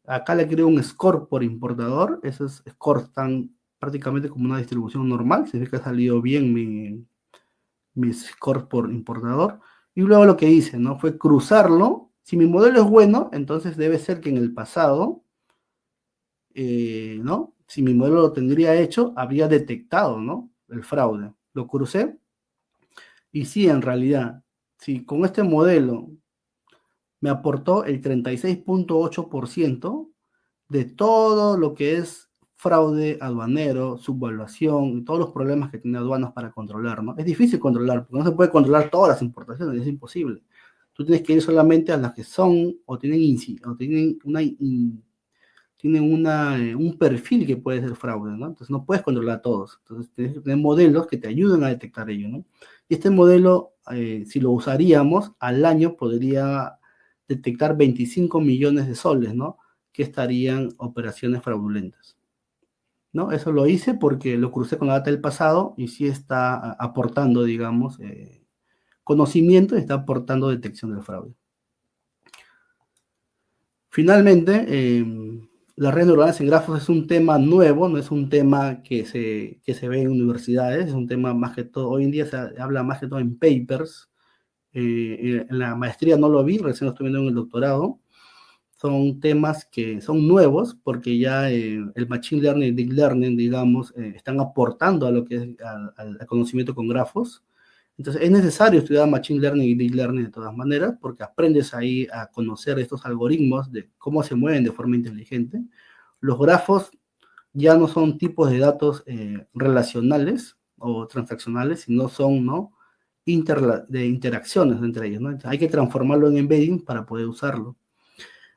Acá le creo un score por importador. Esos scores están prácticamente como una distribución normal. Significa que ha salido bien mi score por importador. Y luego lo que hice, ¿no? Fue cruzarlo Si mi modelo es bueno, entonces debe ser que en el pasado, ¿no? Si mi modelo lo tendría hecho, habría detectado, ¿no? El fraude. Lo crucé y sí, en realidad, si con este modelo me aportó el 36,8% de todo lo que es fraude aduanero, subvaluación, y todos los problemas que tiene aduanas para controlar, ¿no? Es difícil controlar, porque no se puede controlar todas las importaciones, es imposible. Tú tienes que ir solamente a las que son o tienen, un perfil que puede ser fraude, ¿no? Entonces no puedes controlar a todos. Entonces tienes que tener modelos que te ayuden a detectar ello, ¿no? Y este modelo, si lo usaríamos, al año podría detectar 25 millones de soles, ¿no? Que estarían operaciones fraudulentas, ¿no? Eso lo hice porque lo crucé con la data del pasado y sí está aportando, digamos, conocimiento y está aportando detección del fraude. Finalmente, las redes neuronales en grafos es un tema nuevo, no es un tema que se ve en universidades, es un tema más que todo, hoy en día se habla más que todo en papers. En la maestría no lo vi, recién lo estoy viendo en el doctorado. Son temas que son nuevos porque ya el Machine Learning y Deep Learning, digamos, están aportando a lo que es al conocimiento con grafos. Entonces es necesario estudiar Machine Learning y Deep Learning de todas maneras porque aprendes ahí a conocer estos algoritmos de cómo se mueven de forma inteligente. Los grafos ya no son tipos de datos relacionales o transaccionales, sino son, ¿no? De interacciones entre ellos, ¿no? Hay que transformarlo en embedding para poder usarlo.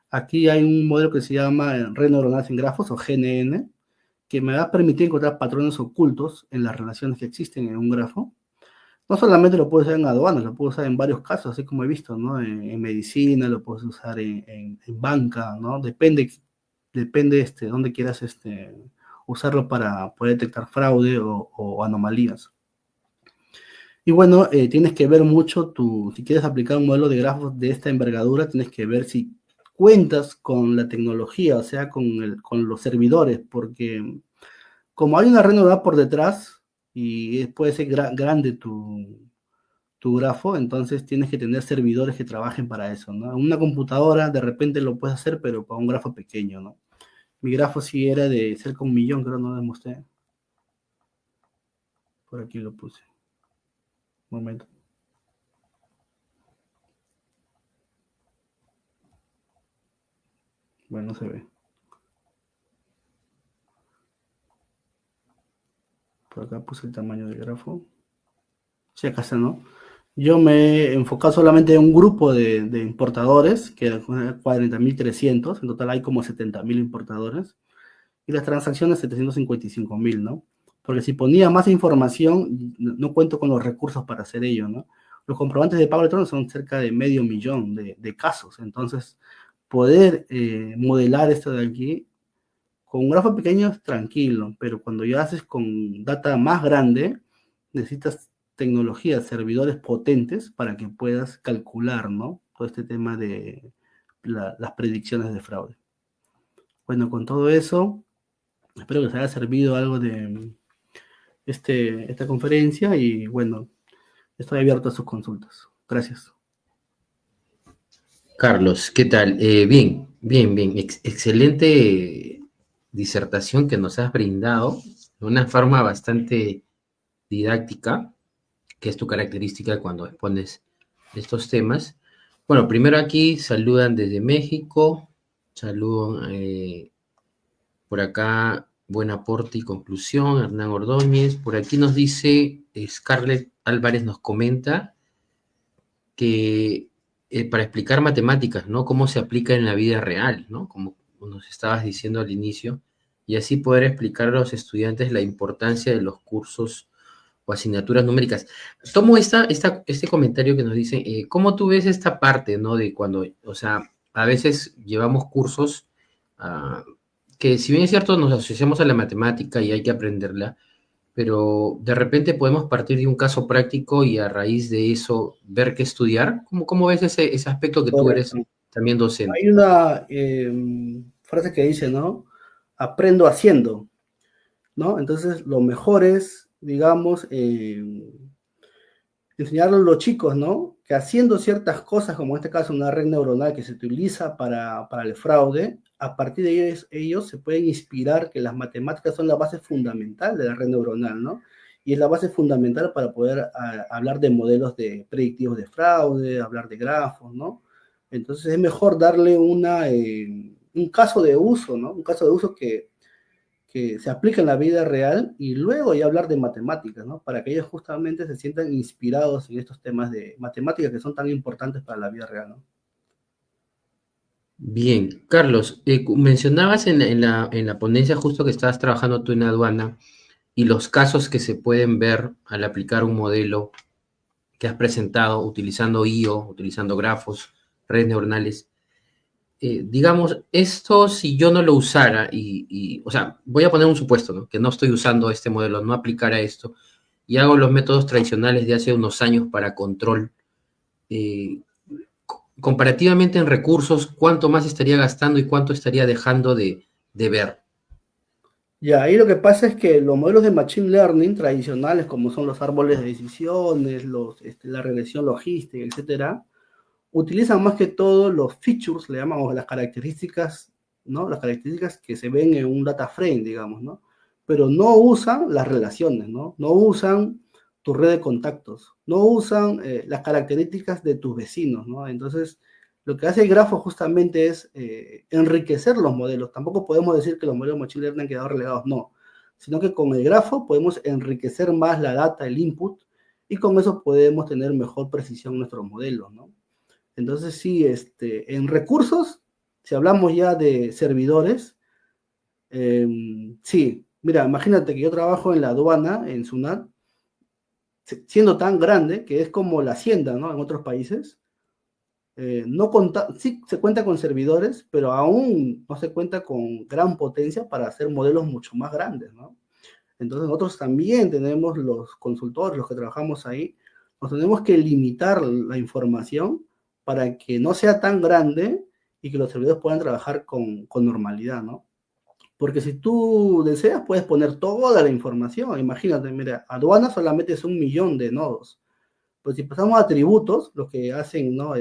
Aquí hay un modelo que se llama red neuronal en grafos o GNN, que me va a permitir encontrar patrones ocultos en las relaciones que existen en un grafo. No solamente lo puedes usar en aduanas, lo puedes usar en varios casos, así como he visto, ¿no? En medicina, lo puedes usar en banca, ¿no? Depende dónde quieras usarlo para poder detectar fraude o anomalías. Y bueno, tienes que ver mucho si quieres aplicar un modelo de grafos de esta envergadura, tienes que ver si cuentas con la tecnología, o sea, con los servidores, porque como hay una red neuronal por detrás y puede ser grande tu grafo, entonces tienes que tener servidores que trabajen para eso, ¿no? En una computadora de repente lo puedes hacer, pero para un grafo pequeño, ¿no? Mi grafo sí era de cerca de 1 millón, creo, no lo demostré. Por aquí lo puse. Un momento. Bueno, no se ve. Por acá puse el tamaño del grafo. Sí, acá está, ¿no? Yo me he enfocado solamente en un grupo de importadores, que eran 40.300, en total hay como 70.000 importadores, y las transacciones 755.000, ¿no? Porque si ponía más información, no cuento con los recursos para hacer ello, ¿no? Los comprobantes de pago electrónico son cerca de 500.000 de casos, entonces poder modelar esto de aquí con un grafo pequeño es tranquilo, pero cuando ya haces con data más grande, necesitas tecnologías, servidores potentes para que puedas calcular, ¿no? Todo este tema de las predicciones de fraude. Bueno, con todo eso, espero que les haya servido algo de esta conferencia y bueno, estoy abierto a sus consultas. Gracias. Carlos, ¿qué tal? Bien, bien, bien. Excelente disertación que nos has brindado de una forma bastante didáctica, que es tu característica cuando expones estos temas. Bueno, primero aquí saludan desde México, saludan por acá, buen aporte y conclusión, Hernán Ordóñez. Por aquí nos dice Scarlett Álvarez, nos comenta que para explicar matemáticas, ¿no? Cómo se aplica en la vida real, ¿no? Como nos estabas diciendo al inicio, y así poder explicar a los estudiantes la importancia de los cursos o asignaturas numéricas. Tomo este comentario que nos dice, ¿cómo tú ves esta parte, ¿no? De cuando, o sea, a veces llevamos cursos que si bien es cierto nos asociamos a la matemática y hay que aprenderla, pero de repente podemos partir de un caso práctico y a raíz de eso ver qué estudiar. ¿Cómo ves ese aspecto que tú eres Correcto. también docente? Hay una frase que dice, ¿no? Aprendo haciendo, ¿no? Entonces, lo mejor es, digamos, enseñarle a los chicos, ¿no? que haciendo ciertas cosas, como en este caso una red neuronal que se utiliza para el fraude, a partir de ellos se pueden inspirar que las matemáticas son la base fundamental de la red neuronal, ¿no? Y es la base fundamental para poder hablar de modelos predictivos de fraude, hablar de grafos, ¿no? Entonces es mejor darle un caso de uso, ¿no? Un caso de uso que se aplica en la vida real y luego ya hablar de matemáticas, ¿no? Para que ellos justamente se sientan inspirados en estos temas de matemáticas que son tan importantes para la vida real, ¿no? Bien, Carlos, mencionabas en la ponencia justo que estabas trabajando tú en aduana y los casos que se pueden ver al aplicar un modelo que has presentado utilizando IO, utilizando grafos, redes neuronales. Digamos, esto si yo no lo usara o sea, voy a poner un supuesto, ¿no? Que no estoy usando este modelo, no aplicara esto, y hago los métodos tradicionales de hace unos años para control, eh, comparativamente en recursos, ¿cuánto más estaría gastando y cuánto estaría dejando de ver? Ya, ahí lo que pasa es que los modelos de Machine Learning tradicionales, como son los árboles de decisiones, la regresión logística, etcétera, utilizan más que todo los features, le llamamos las características, ¿no? Las características que se ven en un data frame, digamos, ¿no? Pero no usan las relaciones, ¿no? No usan tu red de contactos, no usan las características de tus vecinos, ¿no? Entonces, lo que hace el grafo justamente es enriquecer los modelos. Tampoco podemos decir que los modelos de Machine Learning han quedado relegados, no. Sino que con el grafo podemos enriquecer más la data, el input, y con eso podemos tener mejor precisión en nuestros modelos, ¿no? Entonces, sí, en recursos, si hablamos ya de servidores, sí, mira, imagínate que yo trabajo en la aduana, en SUNAT, siendo tan grande que es como la hacienda, ¿no? En otros países, sí se cuenta con servidores, pero aún no se cuenta con gran potencia para hacer modelos mucho más grandes, ¿no? Entonces nosotros también tenemos los consultores, los que trabajamos ahí, nos tenemos que limitar la información para que no sea tan grande y que los servidores puedan trabajar con normalidad, ¿no? Porque si tú deseas, puedes poner toda la información. Imagínate, mira, aduana solamente es 1 millón de nodos. Pues si pasamos a tributos, los que hacen, ¿no?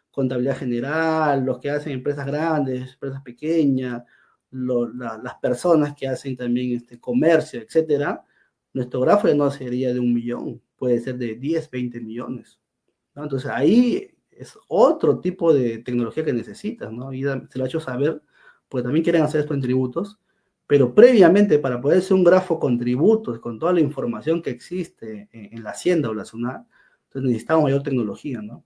Contabilidad general, los que hacen empresas grandes, empresas pequeñas, las personas que hacen también comercio, etcétera, nuestro grafo ya no sería de 1 millón, puede ser de 10, 20 millones, ¿no? Entonces ahí es otro tipo de tecnología que necesitas, ¿no? Y se lo ha hecho saber, porque también quieren hacer esto en tributos, pero previamente para poder hacer un grafo con tributos, con toda la información que existe en la hacienda o la SUNAT, entonces necesitamos mayor tecnología, ¿no?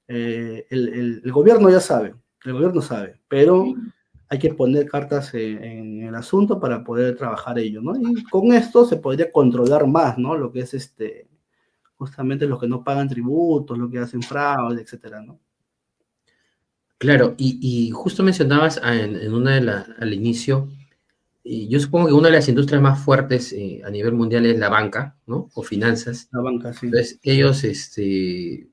El gobierno ya sabe, el gobierno sabe, pero hay que poner cartas en el asunto para poder trabajar ello, ¿no? Y con esto se podría controlar más, ¿no? Lo que es justamente los que no pagan tributos, lo que hacen fraude, etcétera, ¿no? Claro, y justo mencionabas al inicio, yo supongo que una de las industrias más fuertes a nivel mundial es la banca, ¿no? O finanzas. La banca, sí. Entonces, ellos,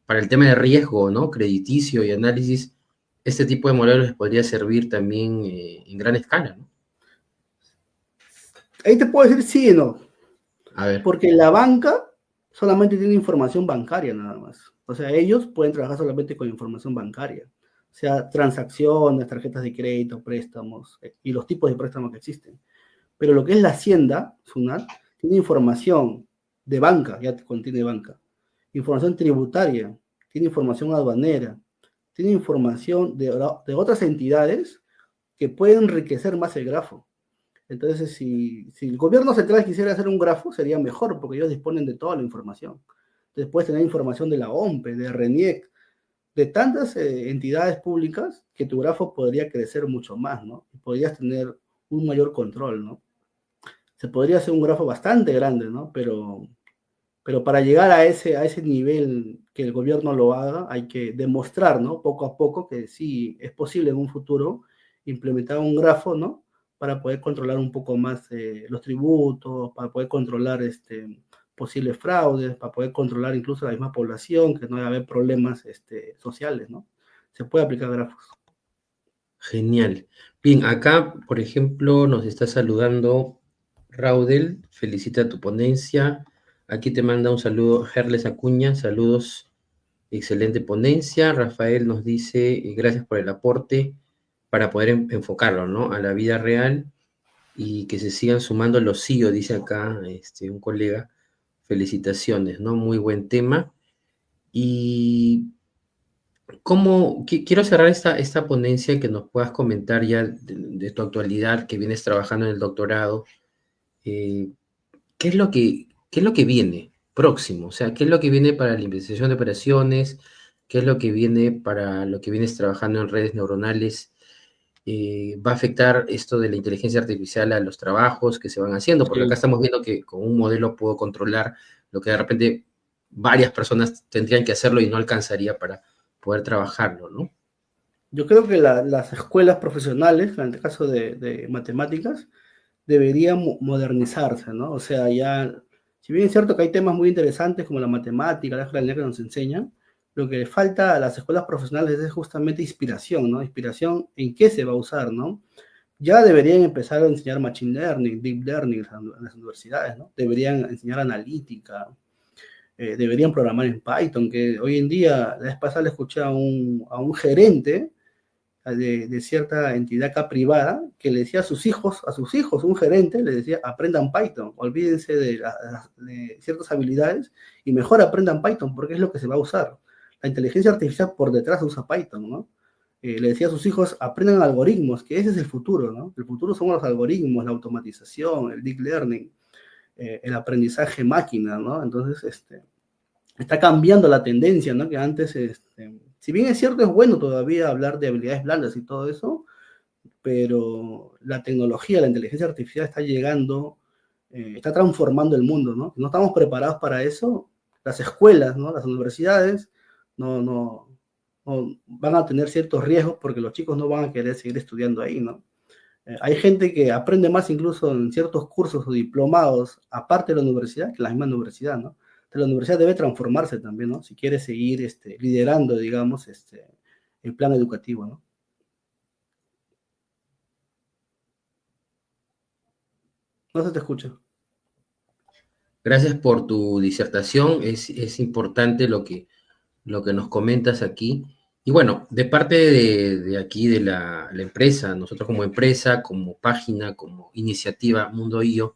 para el tema de riesgo, ¿no? Crediticio y análisis, este tipo de modelos les podría servir también en gran escala, ¿no? Ahí te puedo decir sí y no, A ver, porque la banca solamente tiene información bancaria nada más. O sea, ellos pueden trabajar solamente con información bancaria, o sea, transacciones, tarjetas de crédito, préstamos y los tipos de préstamos que existen. Pero lo que es la hacienda, SUNAT, tiene información de banca, ya contiene banca, información tributaria, tiene información aduanera, tiene información de otras entidades que pueden enriquecer más el grafo. Entonces, si el gobierno central quisiera hacer un grafo, sería mejor, porque ellos disponen de toda la información. Entonces, puedes tener información de la OMPE, de RENIEC, de tantas entidades públicas que tu grafo podría crecer mucho más, ¿no? Y podrías tener un mayor control, ¿no? Se podría hacer un grafo bastante grande, ¿no? Pero para llegar a ese nivel que el gobierno lo haga, hay que demostrar, ¿no? Poco a poco que sí es posible en un futuro implementar un grafo, ¿no? Para poder controlar un poco más los tributos, para poder controlar posibles fraudes, para poder controlar incluso la misma población, que no va a haber problemas sociales, ¿no? Se puede aplicar grafos. genial. Bien, acá, por ejemplo, nos está saludando Raudel, felicita tu ponencia. Aquí te manda un saludo Gerles Acuña, saludos Excelente ponencia. Rafael nos dice, gracias por el aporte para poder enfocarlo, ¿no? A la vida real y que se sigan sumando los CEO, dice acá un colega. Felicitaciones, ¿no? Muy buen tema. Y quiero cerrar esta ponencia que nos puedas comentar ya de tu actualidad, que vienes trabajando en el doctorado. eh, qué es lo que viene próximo? O sea, ¿qué es lo que viene para la investigación de operaciones? ¿Qué es lo que viene para lo que vienes trabajando en redes neuronales? ¿Va a afectar esto de la inteligencia artificial a los trabajos que se van haciendo? Porque acá Sí. estamos viendo que con un modelo puedo controlar lo que de repente varias personas tendrían que hacerlo y no alcanzaría para poder trabajarlo, ¿no? Yo creo que las escuelas profesionales, en el caso de matemáticas, deberían modernizarse, ¿no? O sea, ya, si bien es cierto que hay temas muy interesantes como la matemática, la álgebra que nos enseñan, lo que le falta a las escuelas profesionales es justamente inspiración, ¿no? Inspiración en qué se va a usar, ¿no? Ya deberían empezar a enseñar machine learning, deep learning en las universidades, ¿no? Deberían enseñar analítica, deberían programar en Python, que hoy en día, la vez pasada le escuché a un gerente de cierta entidad acá privada que le decía a sus hijos, un gerente le decía, aprendan Python, olvídense de ciertas habilidades y mejor aprendan Python porque es lo que se va a usar. La inteligencia artificial por detrás usa Python, ¿no? Le decía a sus hijos, aprendan algoritmos, que ese es el futuro, ¿no? El futuro son los algoritmos, la automatización, el deep learning, el aprendizaje máquina, ¿no? Entonces, está cambiando la tendencia, ¿no? Que antes, si bien es cierto, es bueno todavía hablar de habilidades blandas y todo eso, pero la tecnología, la inteligencia artificial está llegando, está transformando el mundo, ¿no? No estamos preparados para eso. Las escuelas, ¿no? Las universidades no, no, no van a tener ciertos riesgos porque los chicos no van a querer seguir estudiando ahí, ¿no? Hay gente que aprende más incluso en ciertos cursos o diplomados, aparte de la universidad, que la misma universidad, ¿no? Entonces, la universidad debe transformarse también, ¿no? Si quiere seguir liderando, digamos, el plan educativo, ¿no? No se te escucha. Gracias por tu disertación. Es importante lo que nos comentas aquí. Y bueno, de parte de aquí, de la empresa, nosotros como empresa, como página, como iniciativa Mundo IO,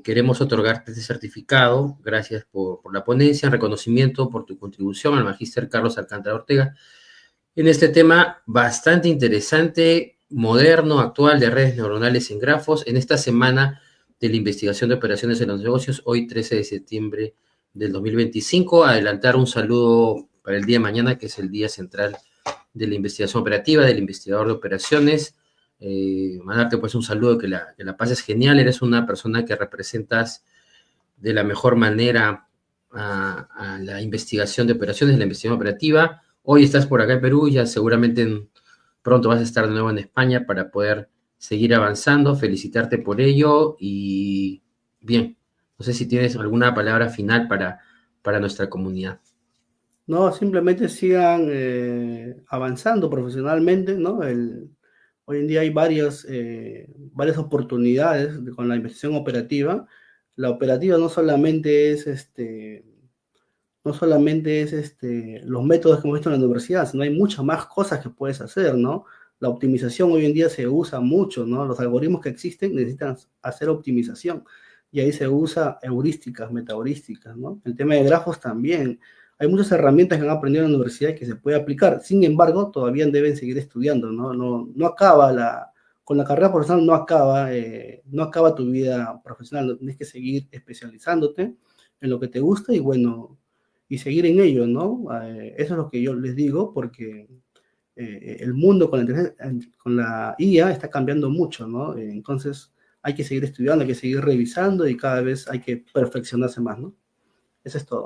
queremos otorgarte este certificado. Gracias por la ponencia, en reconocimiento por tu contribución al magíster Carlos Alcántara Ortega en este tema bastante interesante, moderno, actual de redes neuronales en grafos, en esta semana de la investigación de operaciones en los negocios, hoy 13 de septiembre del 2025. Adelantar un saludo para el día de mañana, que es el día central de la investigación operativa, del investigador de operaciones. Mandarte pues un saludo, que la pases genial, eres una persona que representas de la mejor manera a la investigación de operaciones, la investigación operativa. Hoy estás por acá en Perú, ya seguramente pronto vas a estar de nuevo en España para poder seguir avanzando. Felicitarte por ello y bien, no sé si tienes alguna palabra final para nuestra comunidad. No, simplemente sigan avanzando profesionalmente, ¿no? Hoy en día hay varias oportunidades con la investigación operativa. La operativa no solamente es los métodos que hemos visto en la universidad, sino hay muchas más cosas que puedes hacer, ¿no? La optimización hoy en día se usa mucho, ¿no? Los algoritmos que existen necesitan hacer optimización y ahí se usa heurísticas, metaheurísticas, ¿no? El tema de grafos también. Hay muchas herramientas que han aprendido en la universidad y que se puede aplicar. Sin embargo, todavía deben seguir estudiando, ¿no? No acaba con la carrera profesional no acaba tu vida profesional, ¿no? Tienes que seguir especializándote en lo que te gusta y bueno, y seguir en ello, ¿no? Eso es lo que yo les digo, porque el mundo con la IA está cambiando mucho, ¿no? Entonces hay que seguir estudiando, hay que seguir revisando y cada vez hay que perfeccionarse más, ¿no? Eso es todo.